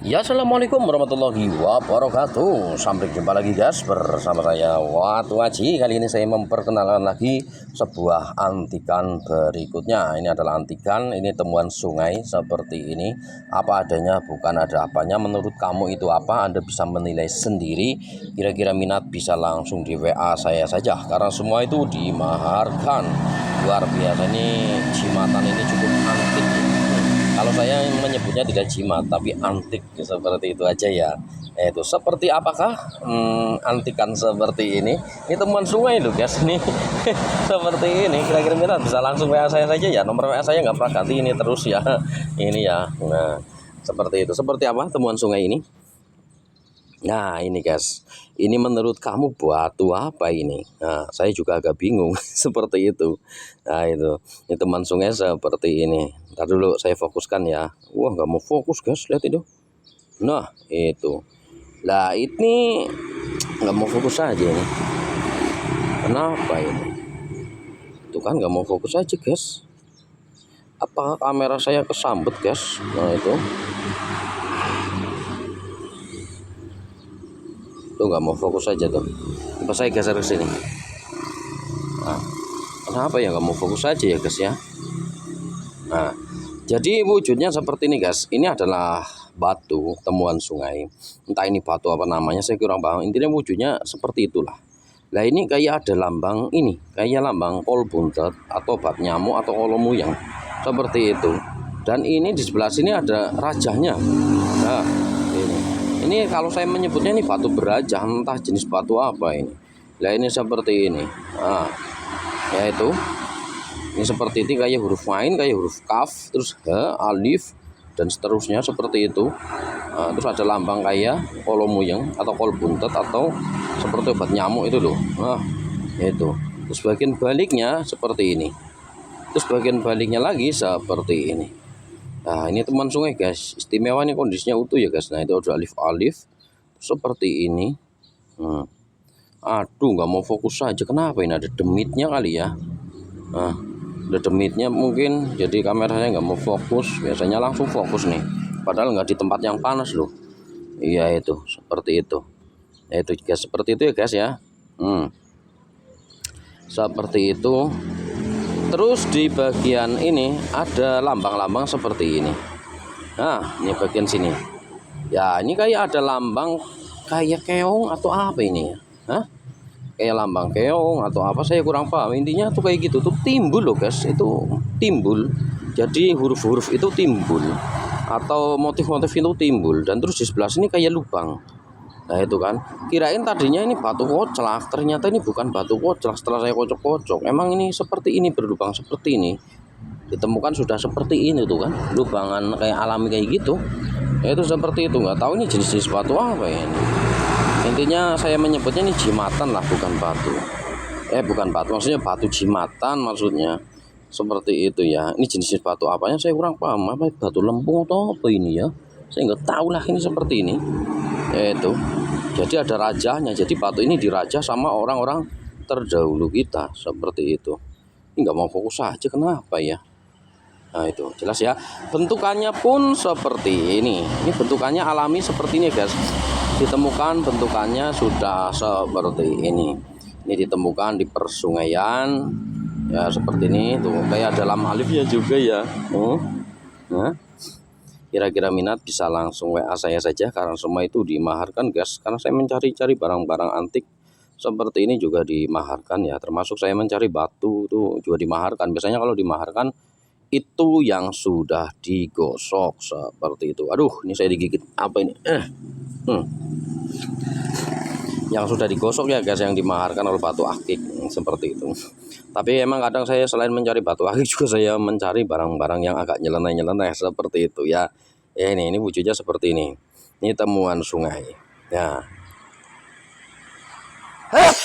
Ya, assalamualaikum warahmatullahi wabarakatuh. Sampai jumpa lagi guys bersama saya Watu Aji. Kali ini saya memperkenalkan lagi sebuah antikan berikutnya. Ini adalah antikan, ini temuan sungai seperti ini. Apa adanya, bukan ada apanya. Menurut kamu itu apa? Anda bisa menilai sendiri. Kira-kira minat bisa langsung di WA saya saja, karena semua itu dimaharkan. Luar biasa, ini jimatan ini cukup antik. Kalau saya menyebutnya tidak jimat tapi antik, seperti itu aja ya. Itu seperti apakah antikan seperti ini? Ini temuan sungai loh guys, ini seperti ini. Kira-kira minat bisa langsung WA saya saja ya. Nomor WA saya nggak pernah ganti ini terus ya. Ini ya. Nah, seperti itu. Seperti apa temuan sungai ini? Nah ini guys, ini menurut kamu batu apa ini? Nah saya juga agak bingung seperti itu. Nah ini teman sungai seperti ini. Ntar dulu saya fokuskan ya. Wah nggak mau fokus guys, lihat itu. Nah itu. Lah ini nggak mau fokus aja ini. Kenapa ini? Itu kan nggak mau fokus aja guys. Apakah kamera saya kesambet guys? Nah itu. Tuh nggak mau fokus aja tuh. Coba saya geser ke sini. Nah, kenapa ya nggak mau fokus aja ya guys ya? Nah, jadi wujudnya seperti ini guys. Ini adalah batu temuan sungai. Entah ini batu apa namanya, saya kurang paham. Intinya wujudnya seperti itulah. Nah ini kayak ada lambang ini, kayak lambang kol buntet atau bat nyamuk atau kolomuyang seperti itu. Dan ini di sebelah sini ada rajahnya. Nah, ini kalau saya menyebutnya ini batu berajah, entah jenis batu apa ini. Nah ini seperti ini. Nah, yaitu ini seperti ini kayak huruf main, kayak huruf kaf, terus h, alif dan seterusnya seperti itu. Nah, terus ada lambang kayak kolomuyang atau kol buntet atau seperti obat nyamuk itu loh. Nah, yaitu. Terus bagian baliknya seperti ini. Terus bagian baliknya lagi seperti ini. Nah ini teman sungai guys, istimewa nih, kondisinya utuh ya guys. Nah itu ada alif-alif seperti ini. Aduh nggak mau fokus saja, kenapa ini? Ada demitnya kali ya. Nah ada demitnya mungkin, jadi kameranya nggak mau fokus. Biasanya langsung fokus nih, padahal nggak di tempat yang panas loh. Iya itu, seperti itu. Ya itu guys, seperti itu ya guys ya. Seperti itu. Terus di bagian ini ada lambang-lambang seperti ini. Nah ini bagian sini. Ya ini kayak ada lambang kayak keong atau apa ini ya? Hah? Kayak lambang keong atau apa, saya kurang paham. Intinya tuh kayak gitu tuh, timbul loh guys, itu timbul. Jadi huruf-huruf itu timbul atau motif-motif itu timbul. Dan terus di sebelah sini kayak lubang. Nah itu kan, kirain tadinya ini batu koclak, ternyata ini bukan batu koclak. Setelah saya kocok-kocok, emang ini seperti ini, berlubang seperti ini. Ditemukan sudah seperti ini tuh kan, lubangan kayak alami kayak gitu. Ya itu seperti itu, nggak tahu ini jenis-jenis batu apa ya ini. Intinya saya menyebutnya ini jimatan lah, bukan batu. Bukan batu, maksudnya batu jimatan maksudnya. Seperti itu ya. Ini jenis batu apanya saya kurang paham. Apa batu lempung atau apa ini ya? Saya nggak tahu lah ini seperti ini. Itu. Jadi ada rajahnya. Jadi batu ini dirajah sama orang-orang terdahulu kita, seperti itu. Ini nggak mau fokus aja, kenapa ya? Nah itu jelas ya. Bentukannya pun seperti ini. Ini bentukannya alami seperti ini guys. Ditemukan bentukannya sudah seperti ini. Ini ditemukan di persungaian. Ya seperti ini tuh, kayak dalam alifnya juga ya. Nah, kira-kira minat bisa langsung WA saya saja, karena semua itu dimaharkan guys. Karena saya mencari-cari barang-barang antik seperti ini juga dimaharkan ya. Termasuk saya mencari batu itu juga dimaharkan. Biasanya kalau dimaharkan itu yang sudah digosok seperti itu. Aduh, ini saya digigit apa ini? Yang sudah digosok ya guys, yang dimaharkan oleh batu akik seperti itu. Tapi emang kadang saya selain mencari batu akik juga saya mencari barang-barang yang agak nyeleneh-nyeleneh seperti itu ya. Ya ini wujudnya seperti ini. Ini temuan sungai. Ya.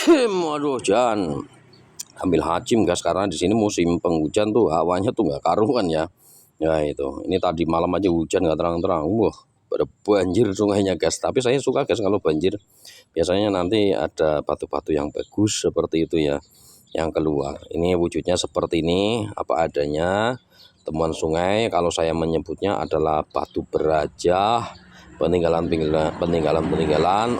Waduh, jangan ambil hajim guys, karena di sini musim penghujan tuh, hawanya tuh nggak karuan ya. Ya itu. Ini tadi malam aja hujan nggak terang-terang. Wah, pada banjir sungainya guys. Tapi saya suka guys kalau banjir. Biasanya nanti ada batu-batu yang bagus seperti itu ya, yang keluar. Ini wujudnya seperti ini, apa adanya. Temuan sungai kalau saya menyebutnya adalah batu berajah peninggalan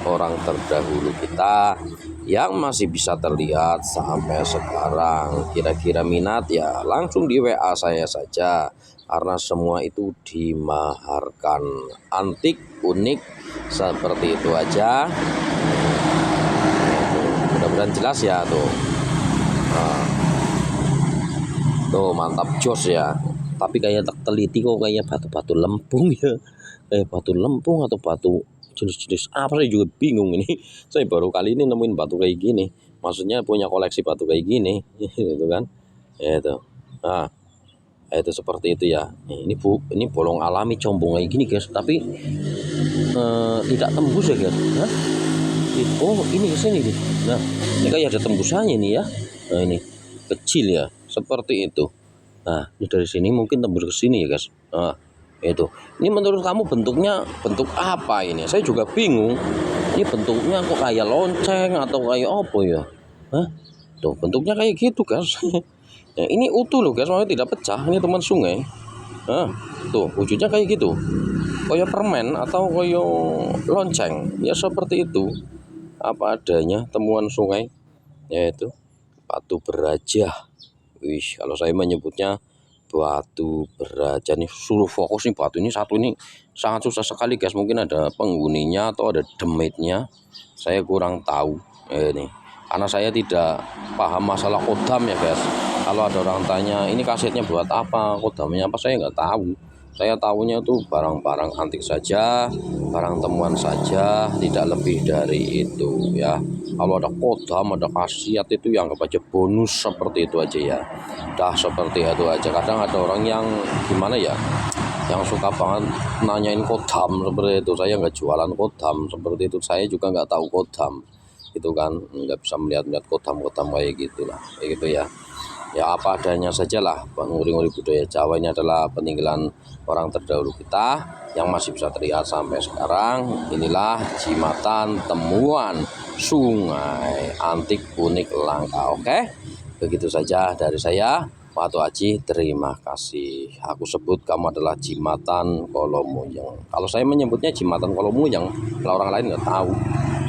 orang terdahulu kita yang masih bisa terlihat sampai sekarang. Kira-kira minat ya langsung di WA saya saja, karena semua itu dimaharkan. Antik, unik, seperti itu aja. Mudah-mudahan jelas ya tuh. Tuh mantap, jos ya. Tapi kayak teliti kok kayaknya batu-batu lempung ya. Kayak batu lempung atau batu jenis-jenis apa, saya juga bingung ini. Saya baru kali ini nemuin batu kayak gini. Maksudnya punya koleksi batu kayak gini gitu kan. Ya itu. Nah, itu seperti itu ya. Ini bolong alami combong kayak gini guys, tapi tidak tembus ya guys. Hah? Oh, ini kesini nih. Nah, ini kayak ada tembusannya nih ya. Nah, ini kecil ya, seperti itu. Nah, ini dari sini mungkin tembus ke sini ya guys. Nah, itu. Ini menurut kamu bentuknya bentuk apa ini? Saya juga bingung. Ini bentuknya kok kayak lonceng atau kayak apa ya? Hah? Tuh, bentuknya kayak gitu guys. Ya, ini utuh loh guys, makanya tidak pecah. Ini teman sungai. Nah, tuh wujudnya kayak gitu. Kayak permen atau kayak lonceng. Ya seperti itu. Apa adanya temuan sungai, yaitu batu berajah. Wih, kalau saya menyebutnya batu berajah. Nih suruh fokus nih, batu ini satu ini sangat susah sekali guys. Mungkin ada penghuninya atau ada demitnya, saya kurang tahu ini, karena saya tidak paham masalah kodam ya guys. Kalau ada orang tanya ini kasetnya buat apa, kodamnya apa, saya nggak tahu. Saya tahunya itu barang-barang antik saja, barang temuan saja, tidak lebih dari itu ya. Kalau ada kodam, ada khasiat, itu yang anggap aja bonus, seperti itu aja ya. Dah seperti itu aja. Kadang ada orang yang gimana ya, yang suka banget nanyain kodam seperti itu. Saya nggak jualan kodam seperti itu. Saya juga nggak tahu kodam, itu kan nggak bisa melihat kodam kayak gitulah, kayak gitu ya. Ya apa adanya sajalah. Nguri-nguri budaya Jawa ini adalah peninggalan orang terdahulu kita yang masih bisa terlihat sampai sekarang. Inilah jimatan temuan sungai antik, unik, langka. Oke, begitu saja dari saya, Pak Haji. Terima kasih. Aku sebut kamu adalah jimatan Kolomuyang. Kalau saya menyebutnya jimatan Kolomuyang, kalau orang lain nggak tahu.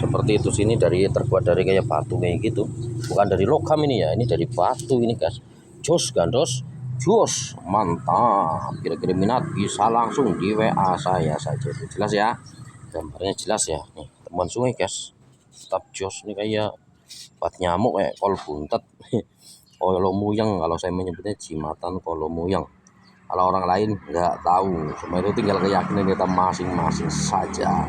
Seperti itu. Sini terbuat dari kayak batu kayak gitu, bukan dari logam ini ya, ini dari batu ini guys. Jos gandos, jos mantap. Kira-kira minat bisa langsung di WA saya saja. Jelas ya, gambarnya jelas ya. Nih temuan sungai guys, tetap jos. Ini kayak bat nyamuk kayak kol buntet. Kolomuyang, kalau saya menyebutnya jimatan Kolomuyang. Kalau orang lain nggak tahu, semua itu tinggal keyakinan kita masing-masing saja.